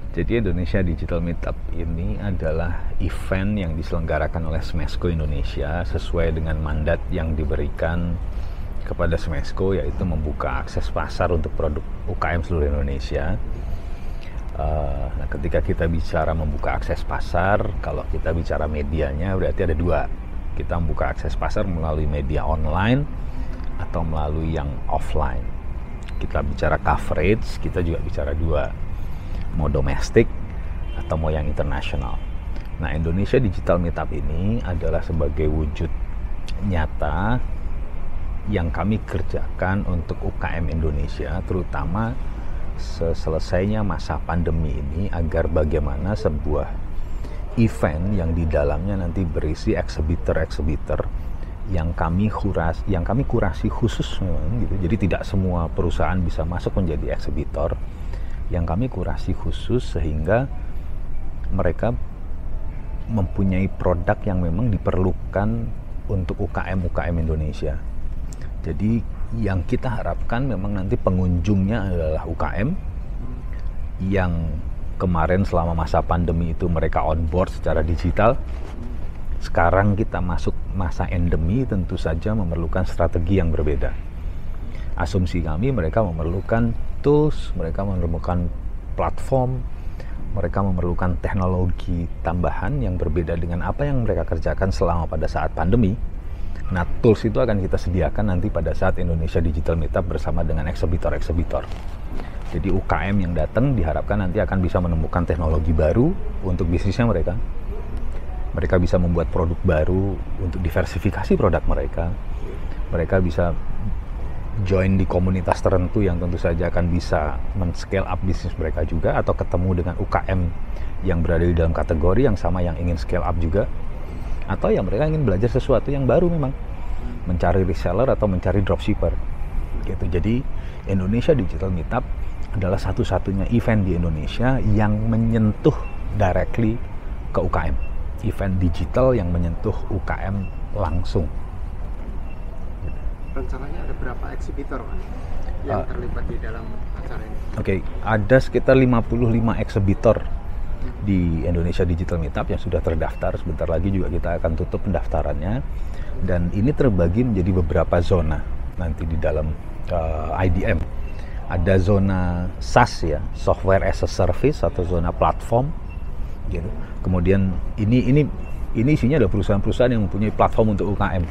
Jadi Indonesia Digital Meetup ini adalah event yang diselenggarakan oleh Smesco Indonesia sesuai dengan mandat yang diberikan kepada Smesco, yaitu membuka akses pasar untuk produk UKM seluruh Indonesia. Nah, ketika kita bicara membuka akses pasar, kalau kita bicara medianya berarti ada dua. Kita membuka akses pasar melalui media online atau melalui yang offline. Kita bicara coverage, kita juga bicara dua, mau domestik atau mau yang internasional. Nah, Indonesia Digital Meetup ini adalah sebagai wujud nyata yang kami kerjakan untuk UKM Indonesia, terutama selesainya masa pandemi ini, agar bagaimana sebuah event yang di dalamnya nanti berisi exhibitor yang kami kurasi khusus memang gitu. Jadi tidak semua perusahaan bisa masuk menjadi exhibitor. Yang kami kurasi khusus sehingga mereka mempunyai produk yang memang diperlukan untuk UKM Indonesia. Jadi yang kita harapkan memang nanti pengunjungnya adalah UKM yang kemarin selama masa pandemi itu mereka on board secara digital. Sekarang kita masuk masa endemi, tentu saja memerlukan strategi yang berbeda. Asumsi kami mereka memerlukan tools, mereka memerlukan platform, mereka memerlukan teknologi tambahan yang berbeda dengan apa yang mereka kerjakan selama pada saat pandemi. Nah, tools itu akan kita sediakan nanti pada saat Indonesia Digital Meetup bersama dengan eksebitor-eksebitor. Jadi UKM yang datang diharapkan nanti akan bisa menemukan teknologi baru untuk bisnisnya mereka. Mereka bisa membuat produk baru untuk diversifikasi produk mereka. Mereka bisa join di komunitas tertentu yang tentu saja akan bisa men-scale up bisnis mereka juga, atau ketemu dengan UKM yang berada di dalam kategori yang sama yang ingin scale up juga, atau yang mereka ingin belajar sesuatu yang baru, memang mencari reseller atau mencari dropshipper gitu. Jadi Indonesia Digital Meetup adalah satu-satunya event di Indonesia yang menyentuh directly ke UKM, event digital yang menyentuh UKM langsung. Rencananya ada berapa eksibitor Pak yang terlibat di dalam acara ini? Oke, ada sekitar 55 eksibitor di Indonesia Digital Meetup yang sudah terdaftar. Sebentar lagi juga kita akan tutup pendaftarannya, dan ini terbagi menjadi beberapa zona nanti di dalam IDM. Ada zona SaaS ya, Software as a Service, atau zona platform gitu. Kemudian ini isinya ada perusahaan-perusahaan yang mempunyai platform untuk UKM,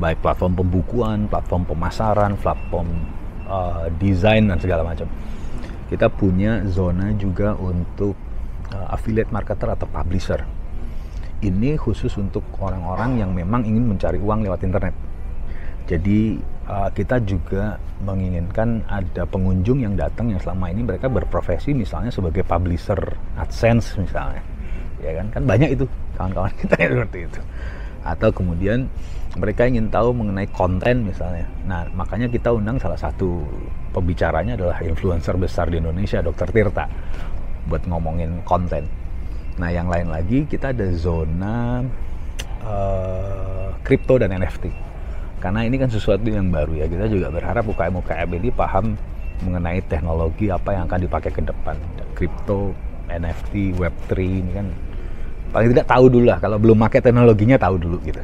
baik platform pembukuan, platform pemasaran, platform desain dan segala macam. Kita punya zona juga untuk affiliate marketer atau publisher. Ini khusus untuk orang-orang yang memang ingin mencari uang lewat internet. Jadi kita juga menginginkan ada pengunjung yang datang yang selama ini mereka berprofesi misalnya sebagai publisher AdSense misalnya, ya kan banyak itu kawan-kawan kita yang seperti itu. Atau kemudian mereka ingin tahu mengenai konten misalnya. Nah, makanya kita undang salah satu pembicaranya adalah influencer besar di Indonesia, Dr. Tirta, buat ngomongin konten. Nah, yang lain lagi kita ada zona kripto dan NFT. Karena ini kan sesuatu yang baru ya, kita juga berharap UKM ini paham mengenai teknologi apa yang akan dipakai ke depan. Kripto, NFT, Web3 ini kan paling tidak tahu dulu lah, kalau belum pakai teknologinya tahu dulu gitu.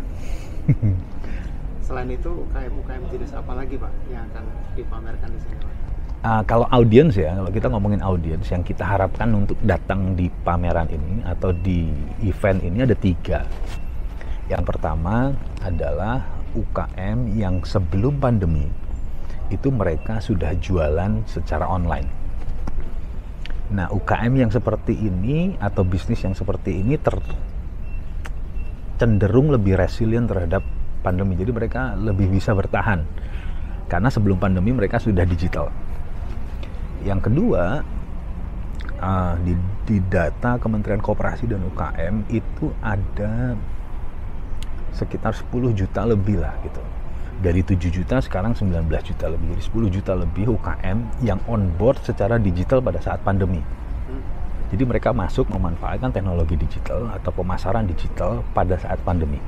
Selain itu UKM jenis apa lagi Pak yang akan dipamerkan di sini Pak? Kalau audiens ya, kalau kita ngomongin audiens yang kita harapkan untuk datang di pameran ini atau di event ini ada 3. Yang pertama adalah UKM yang sebelum pandemi itu mereka sudah jualan secara online. Nah, UKM yang seperti ini atau bisnis yang seperti ini cenderung lebih resilient terhadap pandemi. Jadi mereka lebih bisa bertahan karena sebelum pandemi mereka sudah digital. Yang kedua, di data Kementerian Koperasi dan UKM itu ada sekitar 10 juta lebih lah gitu. Dari 7 juta sekarang 19 juta lebih. Jadi 10 juta lebih UKM yang on board secara digital pada saat pandemi. Jadi mereka masuk memanfaatkan teknologi digital atau pemasaran digital pada saat pandemi.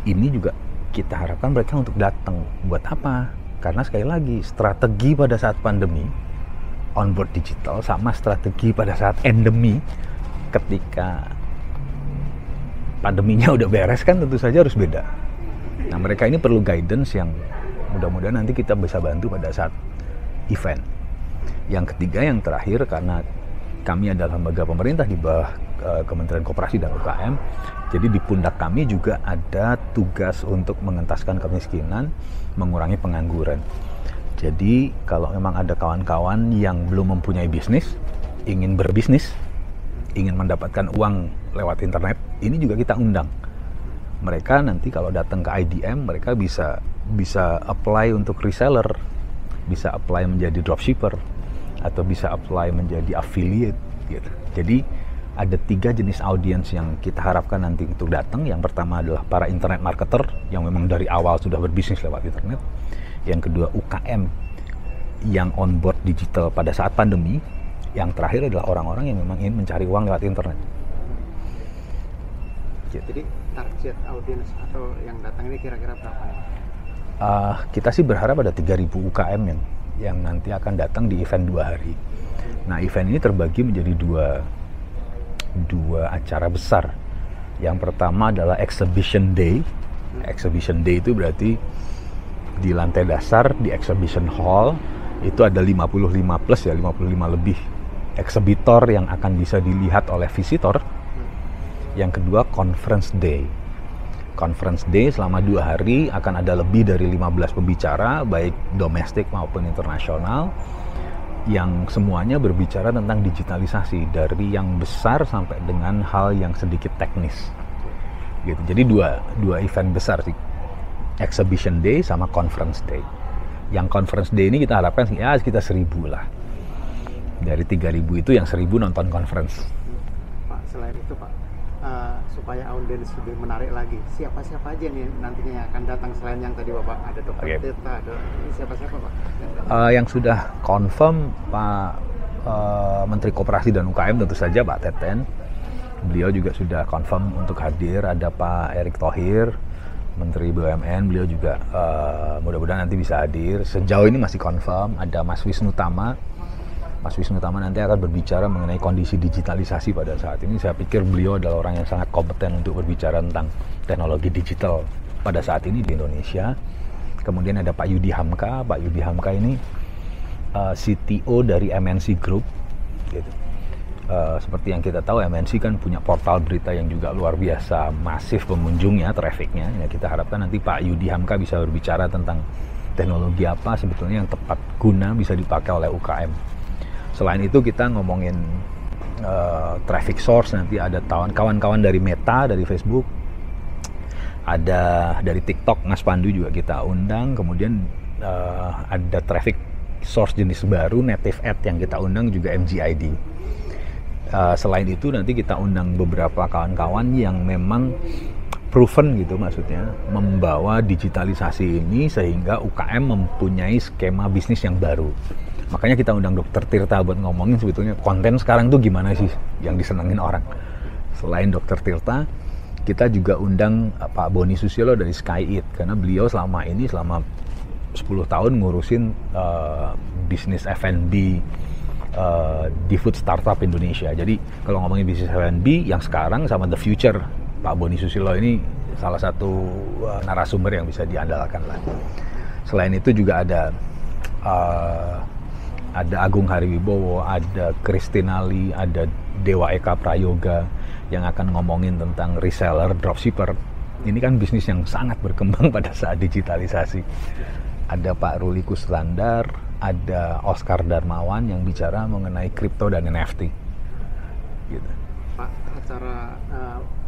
Ini juga kita harapkan mereka untuk datang. Buat apa? Karena sekali lagi strategi pada saat pandemi onboard digital sama strategi pada saat endemi, ketika pandeminya udah beres kan tentu saja harus beda. Nah mereka ini perlu guidance yang mudah-mudahan nanti kita bisa bantu pada saat event. Yang ketiga, yang terakhir, karena kami adalah lembaga pemerintah di bawah Kementerian Koperasi dan UKM, jadi di pundak kami juga ada tugas untuk mengentaskan kemiskinan, mengurangi pengangguran. Jadi kalau memang ada kawan-kawan yang belum mempunyai bisnis, ingin berbisnis, ingin mendapatkan uang lewat internet, ini juga kita undang. Mereka nanti kalau datang ke IDM, mereka bisa apply untuk reseller, bisa apply menjadi dropshipper, atau bisa apply menjadi affiliate gitu. Jadi ada 3 jenis audiens yang kita harapkan nanti untuk datang. Yang pertama adalah para internet marketer yang memang dari awal sudah berbisnis lewat internet. Yang kedua UKM yang onboard digital pada saat pandemi. Yang terakhir adalah orang-orang yang memang ingin mencari uang lewat internet. Jadi target audiens atau yang datang ini kira-kira berapa? Kita sih berharap ada 3.000 UKM yang nanti akan datang di event 2 hari. Nah event ini terbagi menjadi dua acara besar. Yang pertama adalah Exhibition Day. Exhibition Day itu berarti di lantai dasar di Exhibition Hall itu ada 55 lebih eksibitor yang akan bisa dilihat oleh visitor. Yang kedua Conference Day. Conference Day selama 2 hari akan ada lebih dari 15 pembicara baik domestik maupun internasional, yang semuanya berbicara tentang digitalisasi dari yang besar sampai dengan hal yang sedikit teknis gitu. Jadi dua event besar sih, Exhibition Day sama Conference Day. Yang Conference Day ini kita harapkan ya sekitar 1.000 lah. Dari 3.000 itu yang 1.000 nonton conference. Pak, selain itu Pak, supaya audiens lebih menarik lagi, siapa-siapa aja nih nantinya yang akan datang selain yang tadi Bapak, ada Dr. Tirta, ada siapa-siapa Pak? Yang sudah confirm Pak Menteri Koperasi dan UKM tentu saja Pak Teten. Beliau juga sudah confirm untuk hadir. Ada Pak Erick Thohir, Menteri BUMN, beliau juga mudah-mudahan nanti bisa hadir. Sejauh ini masih confirm. Ada Mas Wisnu Tama. Mas Wisnu Tama nanti akan berbicara mengenai kondisi digitalisasi pada saat ini. Saya pikir beliau adalah orang yang sangat kompeten untuk berbicara tentang teknologi digital pada saat ini di Indonesia. Kemudian ada Pak Yudi Hamka. Pak Yudi Hamka ini CTO dari MNC Group gitu. Seperti yang kita tahu, MNC kan punya portal berita yang juga luar biasa masif pengunjungnya, trafficnya. Ya, kita harapkan nanti Pak Yudi Hamka bisa berbicara tentang teknologi apa sebetulnya yang tepat guna bisa dipakai oleh UKM. Selain itu kita ngomongin traffic source, nanti ada kawan-kawan dari Meta, dari Facebook, ada dari TikTok, Mas Pandu juga kita undang. Kemudian ada traffic source jenis baru, native ad yang kita undang juga MGID. Selain itu nanti kita undang beberapa kawan-kawan yang memang proven gitu, maksudnya membawa digitalisasi ini sehingga UKM mempunyai skema bisnis yang baru. Makanya kita undang Dr. Tirta buat ngomongin sebetulnya konten sekarang tuh gimana sih yang disenengin orang. Selain Dr. Tirta, kita juga undang Pak Boni Susilo dari SkyEat, karena beliau selama 10 tahun ngurusin bisnis F&B di food startup Indonesia. Jadi kalau ngomongin bisnis F&B yang sekarang sama the future, Pak Boni Susilo ini salah satu narasumber yang bisa diandalkan lah. Selain itu juga ada Agung Hariwibowo, ada Kristinali, ada Dewa Eka Prayoga yang akan ngomongin tentang reseller, dropshipper. Ini kan bisnis yang sangat berkembang pada saat digitalisasi. Ada Pak Ruli Kuslandar, ada Oscar Darmawan yang bicara mengenai kripto dan NFT. Gitu. Pak,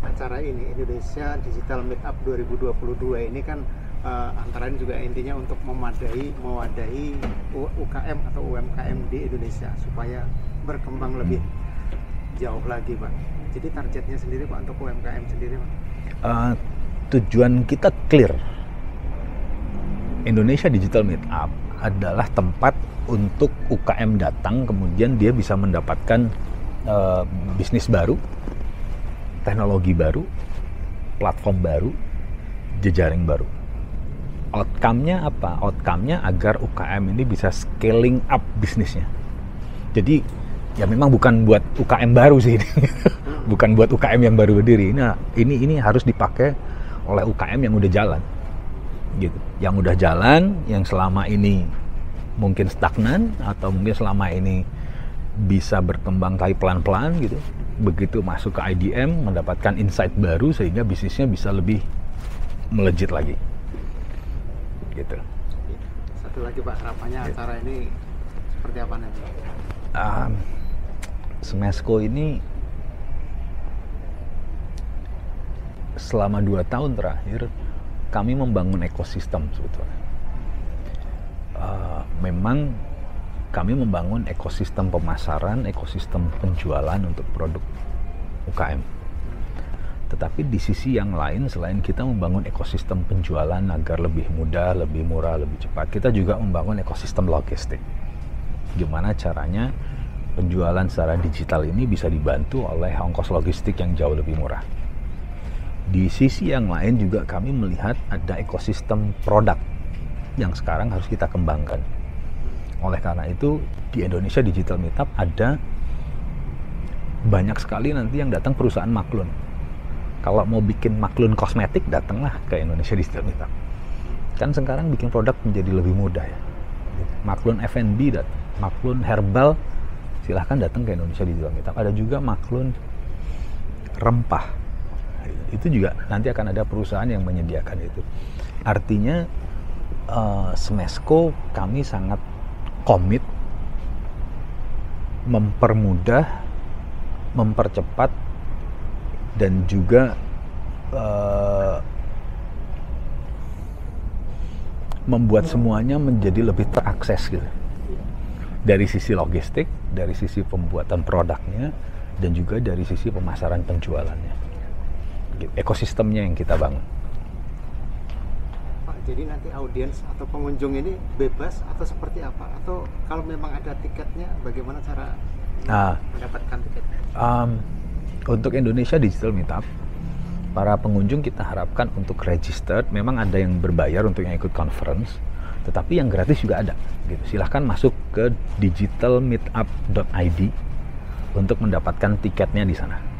acara ini Indonesia Digital Meetup 2022 ini kan antara lain juga intinya untuk mewadahi UKM atau UMKM di Indonesia supaya berkembang lebih jauh lagi Pak. Jadi targetnya sendiri Pak untuk UMKM sendiri Pak? Tujuan kita clear. Indonesia Digital Meetup adalah tempat untuk UKM datang, kemudian dia bisa mendapatkan bisnis baru, teknologi baru, platform baru, jejaring baru. Outcome-nya apa? Outcome-nya agar UKM ini bisa scaling up bisnisnya. Jadi ya memang bukan buat UKM baru sih ini. Bukan buat UKM yang baru berdiri. Nah, ini harus dipakai oleh UKM yang udah jalan. Gitu. Yang udah jalan, yang selama ini mungkin stagnan atau mungkin selama ini bisa berkembang tapi pelan-pelan gitu. Begitu masuk ke IDM mendapatkan insight baru sehingga bisnisnya bisa lebih melejit lagi. Gitu. Satu lagi Pak, harapannya acara ini seperti apa nanti? Smesco ini selama 2 tahun terakhir kami membangun ekosistem sebetulnya. Memang kami membangun ekosistem pemasaran, ekosistem penjualan untuk produk UKM. Tetapi di sisi yang lain, selain kita membangun ekosistem penjualan agar lebih mudah, lebih murah, lebih cepat, kita juga membangun ekosistem logistik. Gimana caranya penjualan secara digital ini bisa dibantu oleh ongkos logistik yang jauh lebih murah. Di sisi yang lain juga kami melihat ada ekosistem produk yang sekarang harus kita kembangkan. Oleh karena itu, di Indonesia Digital Meetup ada banyak sekali nanti yang datang perusahaan maklun. Kalau mau bikin maklun kosmetik, datanglah ke Indonesia Digital Meetup. Kan sekarang bikin produk menjadi lebih mudah ya. Maklun F&B, maklun herbal, silahkan datang ke Indonesia Digital Meetup. Ada juga maklun rempah. Itu juga nanti akan ada perusahaan yang menyediakan itu. Artinya Smesco kami sangat komit mempermudah, mempercepat dan juga membuat semuanya menjadi lebih terakses gitu. Dari sisi logistik, dari sisi pembuatan produknya dan juga dari sisi pemasaran penjualannya. Ekosistemnya yang kita bangun. Pak, jadi nanti audiens atau pengunjung ini bebas atau seperti apa? Atau kalau memang ada tiketnya, bagaimana cara mendapatkan tiketnya? Untuk Indonesia Digital Meetup, para pengunjung kita harapkan untuk registered. Memang ada yang berbayar untuk yang ikut conference, tetapi yang gratis juga ada. Gitu. Silahkan masuk ke digitalmeetup.id untuk mendapatkan tiketnya di sana.